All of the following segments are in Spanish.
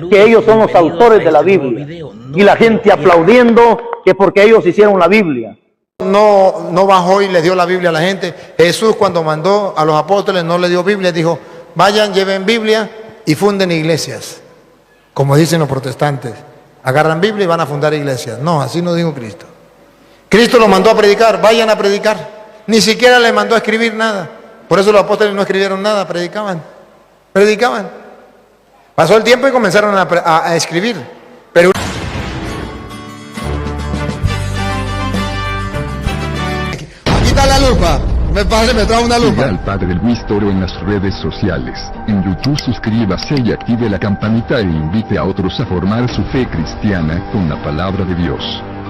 que ellos son los autores de la Biblia. Y la gente aplaudiendo que porque ellos hicieron la Biblia. No bajó y le dio la Biblia a la gente. Jesús, cuando mandó a los apóstoles, no le dio Biblia, dijo: vayan, lleven Biblia y funden iglesias. Como dicen los protestantes, agarran Biblia y van a fundar iglesias. No, así no dijo Cristo. Cristo los mandó a predicar, vayan a predicar. Ni siquiera les mandó a escribir nada. Por eso los apóstoles no escribieron nada, predicaban. Pasó el tiempo y comenzaron a escribir. Pero aquí está la lupa. Me trae una lupa. Siga al Padre Luis Toro en las redes sociales. En YouTube suscríbase y active la campanita e invite a otros a formar su fe cristiana con la palabra de Dios.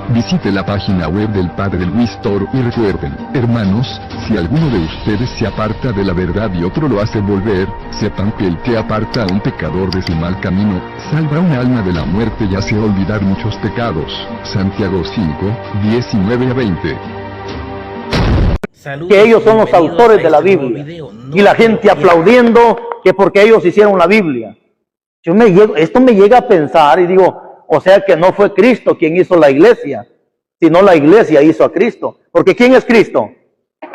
Visite la página web del Padre Luis Toro y recuerden, hermanos, si alguno de ustedes se aparta de la verdad y otro lo hace volver, sepan que el que aparta a un pecador de su mal camino, salva un alma de la muerte y hace olvidar muchos pecados. Santiago 5, 19 a 20. Que ellos son los autores de la Biblia. Y la gente aplaudiendo que porque ellos hicieron la Biblia. Esto me llega a pensar y digo, o sea que no fue Cristo quien hizo la iglesia, sino la iglesia hizo a Cristo. Porque ¿quién es Cristo?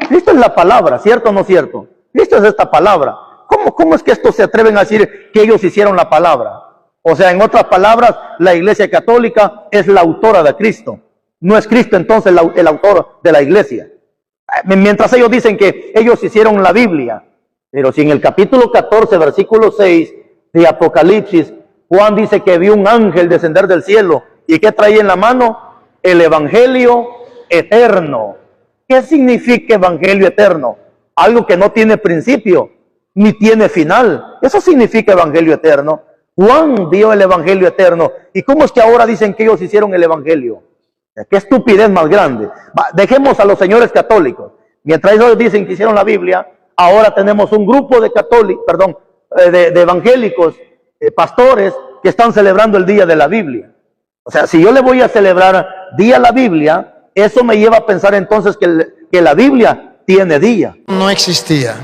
Cristo es la palabra, ¿cierto o no cierto? Cristo es esta palabra. ¿Cómo es que estos se atreven a decir que ellos hicieron la palabra? O sea, en otras palabras, la iglesia católica es la autora de Cristo. No es Cristo entonces el autor de la iglesia. Mientras ellos dicen que ellos hicieron la Biblia. Pero si en el capítulo 14, versículo 6 de Apocalipsis, Juan dice que vio un ángel descender del cielo. ¿Y qué traía en la mano? El evangelio eterno. ¿Qué significa evangelio eterno? Algo que no tiene principio, ni tiene final. Eso significa evangelio eterno. Juan vio el evangelio eterno. ¿Y cómo es que ahora dicen que ellos hicieron el evangelio? ¿Qué estupidez más grande? Dejemos a los señores católicos. Mientras ellos dicen que hicieron la Biblia, ahora tenemos un grupo de católicos, de evangélicos, pastores, que están celebrando el día de la Biblia. O sea, si yo le voy a celebrar día a la Biblia, eso me lleva a pensar entonces que la Biblia tiene día. no existía.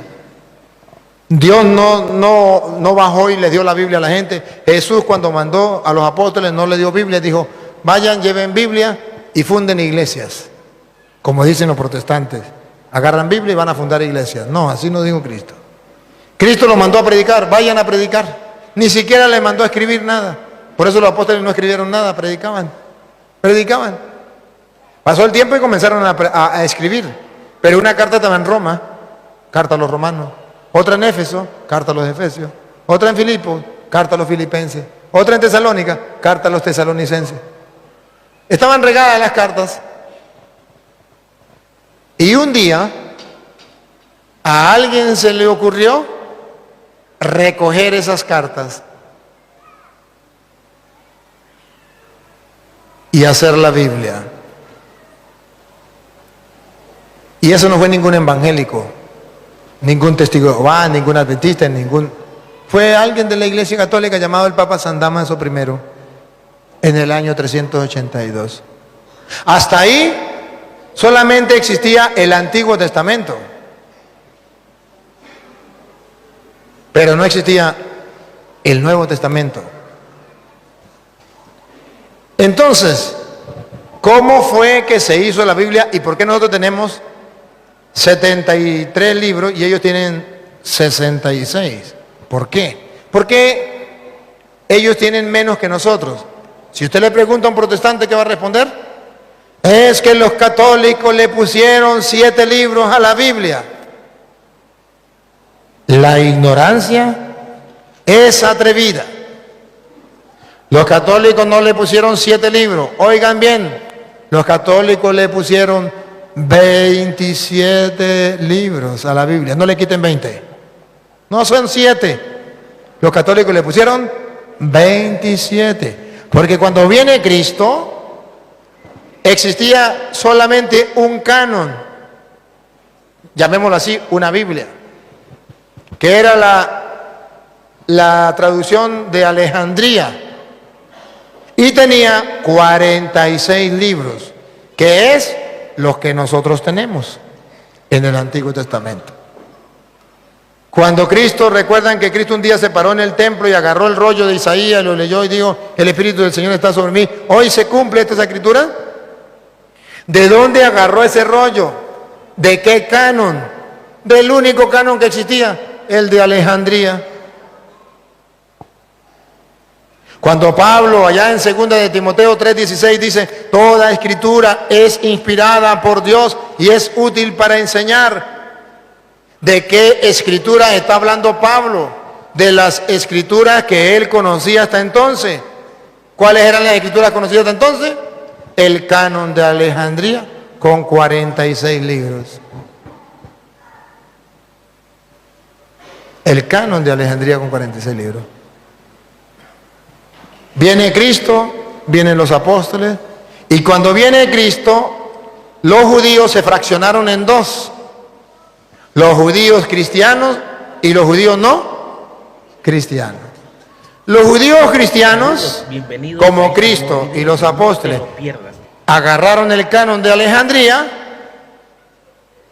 Dios no bajó y le dio la Biblia a la gente. Jesús, cuando mandó a los apóstoles, no le dio Biblia, dijo: vayan, lleven Biblia y funden iglesias. Como dicen los protestantes, agarran Biblia y van a fundar iglesias. No, así no dijo Cristo. Cristo los mandó a predicar, vayan a predicar. Ni siquiera les mandó a escribir nada. Por eso los apóstoles no escribieron nada, predicaban. Pasó el tiempo y comenzaron a escribir. Pero una carta estaba en Roma, carta a los romanos. Otra en Éfeso, carta a los efesios. Otra en Filipos, carta a los filipenses. Otra en Tesalónica, carta a los tesalonicenses. Estaban regadas las cartas. Y un día a alguien se le ocurrió recoger esas cartas y hacer la Biblia. Y eso no fue ningún evangélico, ningún testigo de Jehová, ningún adventista, fue alguien de la Iglesia Católica llamado el Papa San Damaso I en el año 382. Hasta ahí solamente existía el Antiguo Testamento, pero no existía el Nuevo Testamento. Entonces, ¿cómo fue que se hizo la Biblia y por qué nosotros tenemos 73 libros y ellos tienen 66? ¿Por qué? Porque ellos tienen menos que nosotros. Si usted le pregunta a un protestante, ¿qué va a responder? Es que los católicos le pusieron 7 libros a la Biblia. La ignorancia es atrevida. Los católicos no le pusieron 7 libros. Oigan bien, los católicos le pusieron 27 libros a la Biblia. No le quiten 20. No, son 7. Los católicos le pusieron 27. Porque cuando viene Cristo, existía solamente un canon. Llamémoslo así, una Biblia. Que era la traducción de Alejandría. Y tenía 46 libros, que es los que nosotros tenemos en el Antiguo Testamento. Cuando Cristo, recuerdan que Cristo un día se paró en el templo y agarró el rollo de Isaías, lo leyó y dijo, el Espíritu del Señor está sobre mí. Hoy se cumple esta escritura. ¿De dónde agarró ese rollo? ¿De qué canon? Del único canon que existía, el de Alejandría. Cuando Pablo, allá en 2 de Timoteo 3:16, dice, toda escritura es inspirada por Dios y es útil para enseñar. ¿De qué escritura está hablando Pablo? De las escrituras que él conocía hasta entonces. ¿Cuáles eran las escrituras conocidas hasta entonces? El canon de Alejandría, con 46 libros. El canon de Alejandría con 46 libros. Viene Cristo, vienen los apóstoles, y cuando viene Cristo, los judíos se fraccionaron en dos. Los judíos cristianos y los judíos no cristianos. Los judíos cristianos, como Cristo y los apóstoles, agarraron el canon de Alejandría,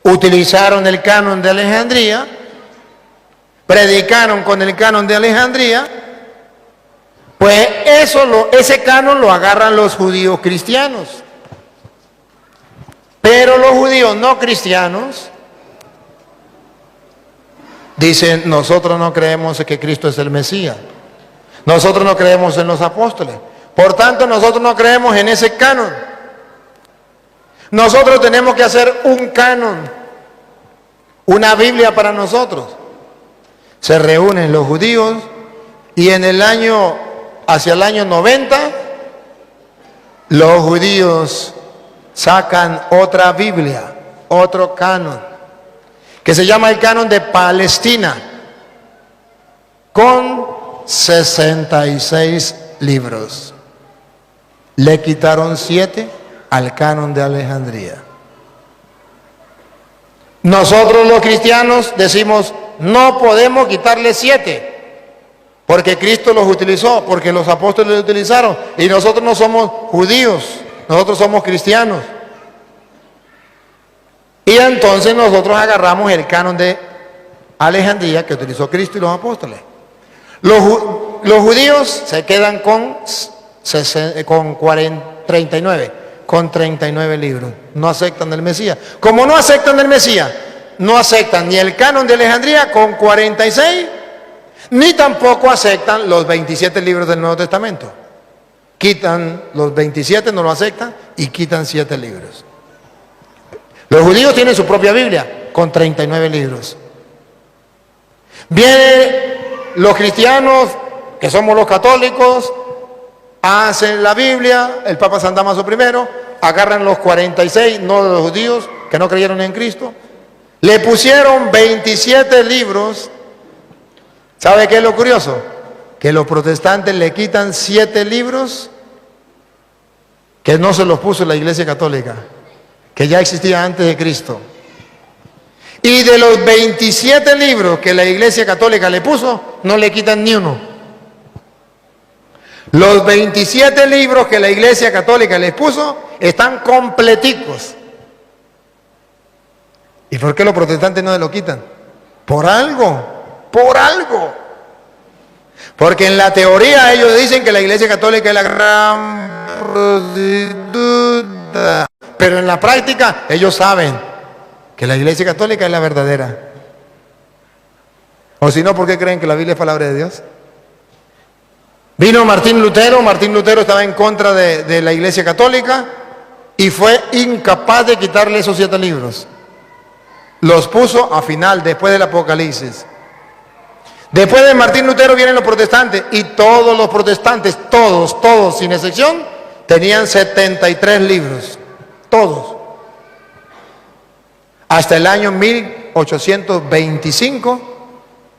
utilizaron el canon de Alejandría, predicaron con el canon de Alejandría, pues ese canon lo agarran los judíos cristianos. Pero los judíos no cristianos dicen, nosotros no creemos que Cristo es el Mesías. Nosotros no creemos en los apóstoles. Por tanto, nosotros no creemos en ese canon. Nosotros tenemos que hacer un canon, una Biblia para nosotros. Se reúnen los judíos y hacia el año 90, los judíos sacan otra Biblia, otro canon, que se llama el canon de Palestina, con 66 libros. Le quitaron 7 al canon de Alejandría. Nosotros los cristianos decimos, no podemos quitarle 7, porque Cristo los utilizó, porque los apóstoles los utilizaron, y nosotros no somos judíos, nosotros somos cristianos. Y entonces nosotros agarramos el canon de Alejandría que utilizó Cristo y los apóstoles. Los judíos se quedan con 39 libros. No aceptan el Mesías. Como no aceptan el Mesías, no aceptan ni el canon de Alejandría con 46, ni tampoco aceptan los 27 libros del Nuevo Testamento. Quitan los 27, no lo aceptan, y quitan 7 libros. Los judíos tienen su propia Biblia con 39 libros. Vienen los cristianos, que somos los católicos, hacen la Biblia, el Papa San Damaso I, agarran los 46, no de los judíos, que no creyeron en Cristo, le pusieron 27 libros. ¿Sabe qué es lo curioso? Que los protestantes le quitan 7 libros que no se los puso la Iglesia Católica, que ya existía antes de Cristo. Y de los 27 libros que la Iglesia Católica le puso, no le quitan ni uno. Los 27 libros que la Iglesia Católica les puso están completicos. ¿Y por qué los protestantes no se lo quitan? Por algo. Porque en la teoría ellos dicen que la Iglesia Católica es la gran prostituta. Pero en la práctica ellos saben que la Iglesia Católica es la verdadera. O si no, ¿por qué creen que la Biblia es palabra de Dios? Vino Martín Lutero estaba en contra de la Iglesia Católica y fue incapaz de quitarle esos 7 libros. Los puso a final, después del Apocalipsis. Después de Martín Lutero vienen los protestantes, y todos los protestantes, todos, sin excepción, tenían 73 libros. Todos. Hasta el año 1825,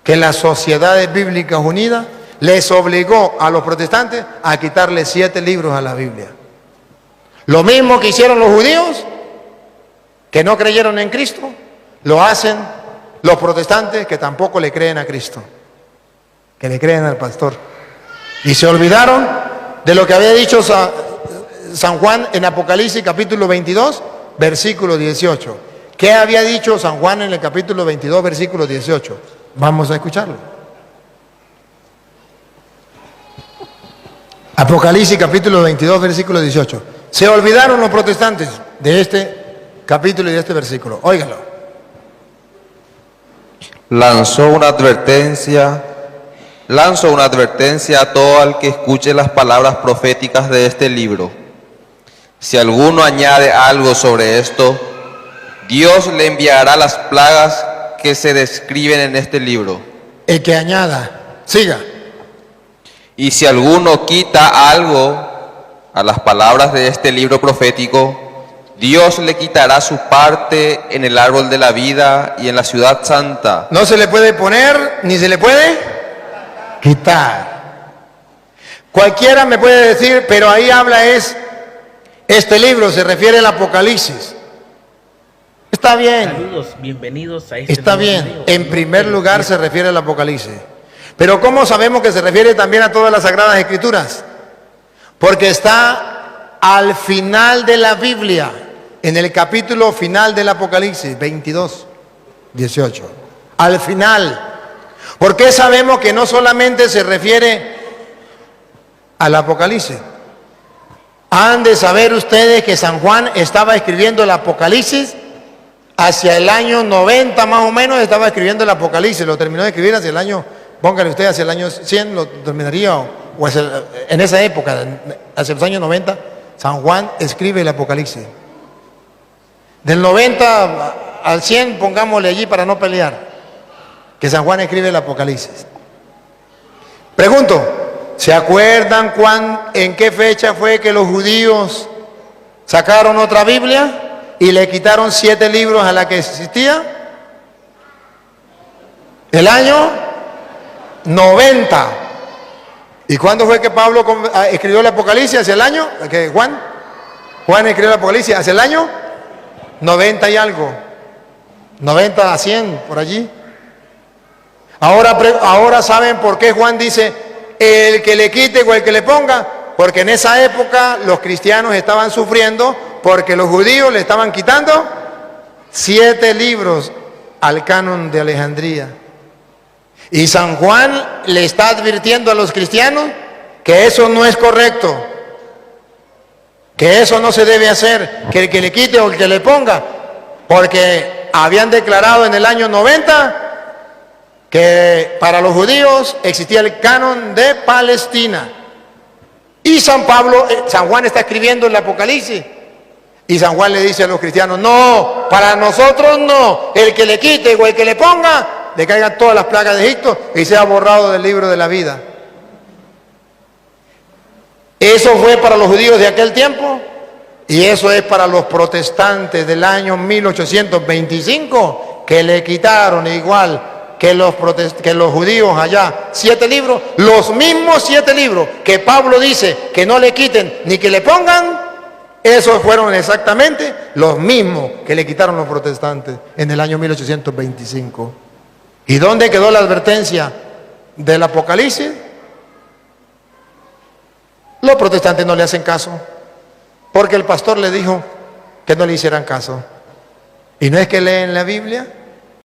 que las Sociedades Bíblicas Unidas les obligó a los protestantes a quitarle 7 libros a la Biblia. Lo mismo que hicieron los judíos, que no creyeron en Cristo, lo hacen los protestantes que tampoco le creen a Cristo, que le creen al pastor. Y se olvidaron de lo que había dicho San Juan en Apocalipsis capítulo 22, versículo 18. ¿Qué había dicho San Juan en el capítulo 22, versículo 18? Vamos a escucharlo. Apocalipsis capítulo 22, versículo 18. Se olvidaron los protestantes de este capítulo y de este versículo. Óiganlo. Lanzo una advertencia a todo el que escuche las palabras proféticas de este libro. Si alguno añade algo sobre esto, Dios le enviará las plagas que se describen en este libro. El que añada, siga. Y si alguno quita algo a las palabras de este libro profético, Dios le quitará su parte en el árbol de la vida y en la ciudad santa. No se le puede poner ni se le puede quitar. Cualquiera me puede decir, pero ahí habla este libro, se refiere al Apocalipsis. Está bien. Saludos, bienvenidos a este Está nuevo bien. video. En primer lugar se refiere al Apocalipsis. Pero ¿cómo sabemos que se refiere también a todas las Sagradas Escrituras? Porque está al final de la Biblia, en el capítulo final del Apocalipsis, 22, 18. Al final. ¿Por qué sabemos que no solamente se refiere al Apocalipsis? Han de saber ustedes que San Juan estaba escribiendo el Apocalipsis hacia el año 90 más o menos, estaba escribiendo el Apocalipsis, lo terminó de escribir hacia el año, póngale usted, hacia el año 100 lo terminaría, o en esa época, hacia los años 90, San Juan escribe el Apocalipsis. Del 90 al 100, pongámosle allí para no pelear, que San Juan escribe el Apocalipsis. Pregunto, ¿se acuerdan en qué fecha fue que los judíos sacaron otra Biblia y le quitaron 7 libros a la que existía? El año 90. ¿Y cuándo fue que Pablo escribió el Apocalipsis? ¿Hacia el año? ¿Que Juan escribió el Apocalipsis hacia el año 90 y algo. 90 a 100, por allí. Ahora saben por qué Juan dice, el que le quite o el que le ponga, porque en esa época los cristianos estaban sufriendo porque los judíos le estaban quitando 7 libros al canon de Alejandría. Y San Juan le está advirtiendo a los cristianos que eso no es correcto, que eso no se debe hacer, que el que le quite o el que le ponga, porque habían declarado en el año 90 que para los judíos existía el canon de Palestina. Y San Juan está escribiendo el Apocalipsis. Y San Juan le dice a los cristianos, no, para nosotros no, el que le quite o el que le ponga, le caigan todas las plagas de Egipto y sea borrado del libro de la vida. Eso fue para los judíos de aquel tiempo y eso es para los protestantes del año 1825, que le quitaron igual que los judíos allá 7 libros, los mismos 7 libros que Pablo dice que no le quiten ni que le pongan. Esos fueron exactamente los mismos que le quitaron los protestantes en el año 1825. ¿Y dónde quedó la advertencia del Apocalipsis? Los protestantes no le hacen caso, porque el pastor le dijo que no le hicieran caso. Y no es que leen la Biblia,